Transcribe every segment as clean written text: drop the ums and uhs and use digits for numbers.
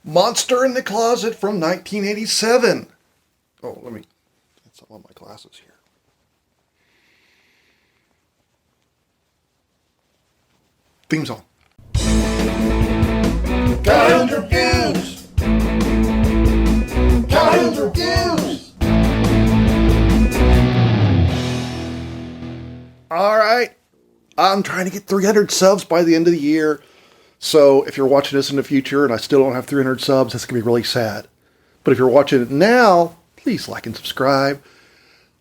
Monster in the Closet from 1987. Oh, let me get some on my glasses here. Theme song. Cartoons Reviews! Cartoons Reviews! Alright, I'm trying to get 300 subs by the end of the year. So if you're watching this in the future and I still don't have 300 subs, that's going to be really sad. But if you're watching it now, please like and subscribe.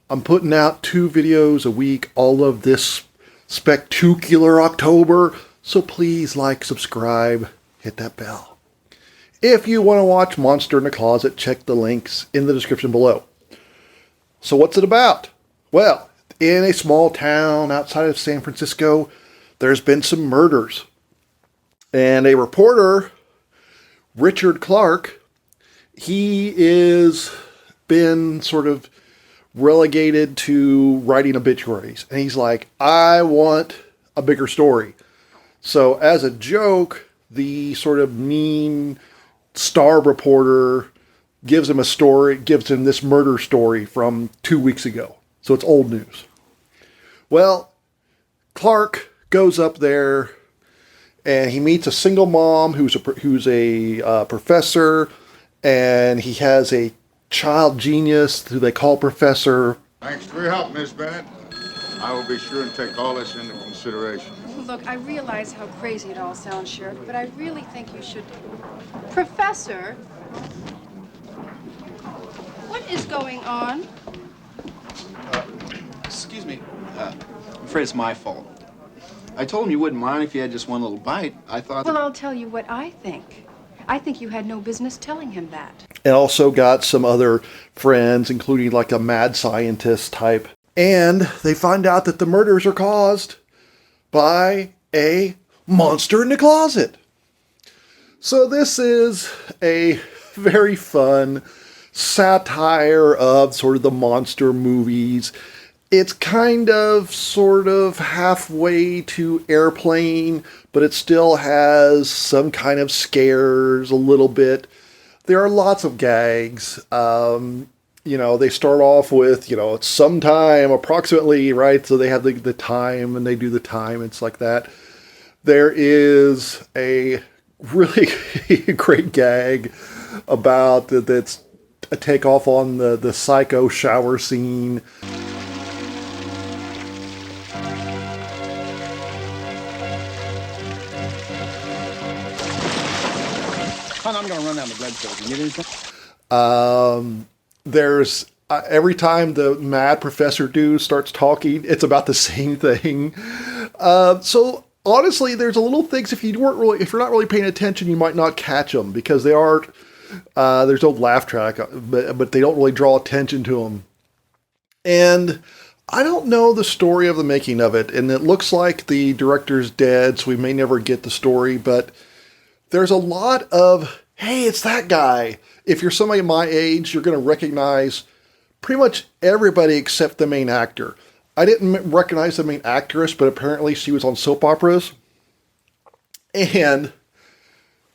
I'm putting out 2 videos a week all of this spectacular October. So please like, subscribe, hit that bell. If you want to watch Monster in the Closet, check the links in the description below. So what's it about? Well, in a small town outside of San Francisco, there's been some murders. And a reporter, Richard Clark, he is been sort of relegated to writing obituaries. And he's like, I want a bigger story. So as a joke, the sort of mean star reporter gives him a story, gives him this murder story from 2 weeks ago. So it's old news. Well, Clark goes up there and he meets a single mom who's a professor, and he has a child genius who they call Professor. Thanks for your help, Miss Bennett. I will be sure and take all this into consideration. Look, I realize how crazy it all sounds, Sheriff, but I really think you should... Professor? What is going on? Excuse me. I'm afraid it's my fault. I told him you wouldn't mind if you had just one little bite. I thought... Well, I'll tell you what I think. I think you had no business telling him that. And also got some other friends, including like a mad scientist type. And they find out that the murders are caused by a monster in the closet. So this is a very fun satire of sort of the monster movies. It's kind of, sort of halfway to Airplane, but it still has some kind of scares a little bit. There are lots of gags. They start off with, it's sometime approximately, right? So they have the time and they do the time. It's like that. There is a really great gag about that's a takeoff on the Psycho shower scene. I'm going to run down the bread filter. You need anything? There's every time the mad professor dude starts talking, it's about the same thing. So honestly, there's a little things if you're not really paying attention, you might not catch them because they aren't. There's no laugh track, but they don't really draw attention to them. And I don't know the story of the making of it, and it looks like the director's dead, so we may never get the story. But there's a lot of, hey, it's that guy. If you're somebody my age, you're going to recognize pretty much everybody except the main actor. I didn't recognize the main actress, but apparently she was on soap operas. And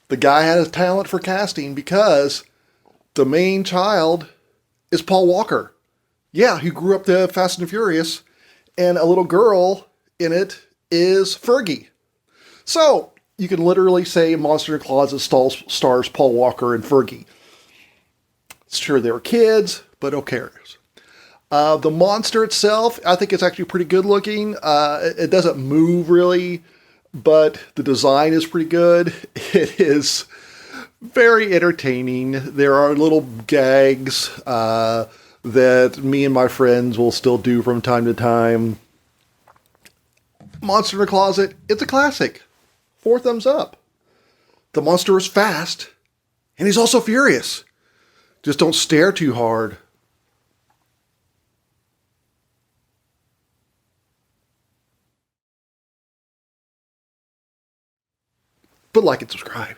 the guy had a talent for casting because the main child is Paul Walker. Yeah, he grew up to Fast and Furious. And a little girl in it is Fergie. So you can literally say Monster in the Closet stars Paul Walker and Fergie. Sure, they were kids, but who cares? The monster itself, I think it's actually pretty good looking. It doesn't move really, but the design is pretty good. It is very entertaining. There are little gags that me and my friends will still do from time to time. Monster in the Closet, it's a classic. 4 thumbs up. The monster is fast, and he's also furious. Just don't stare too hard. But like and subscribe.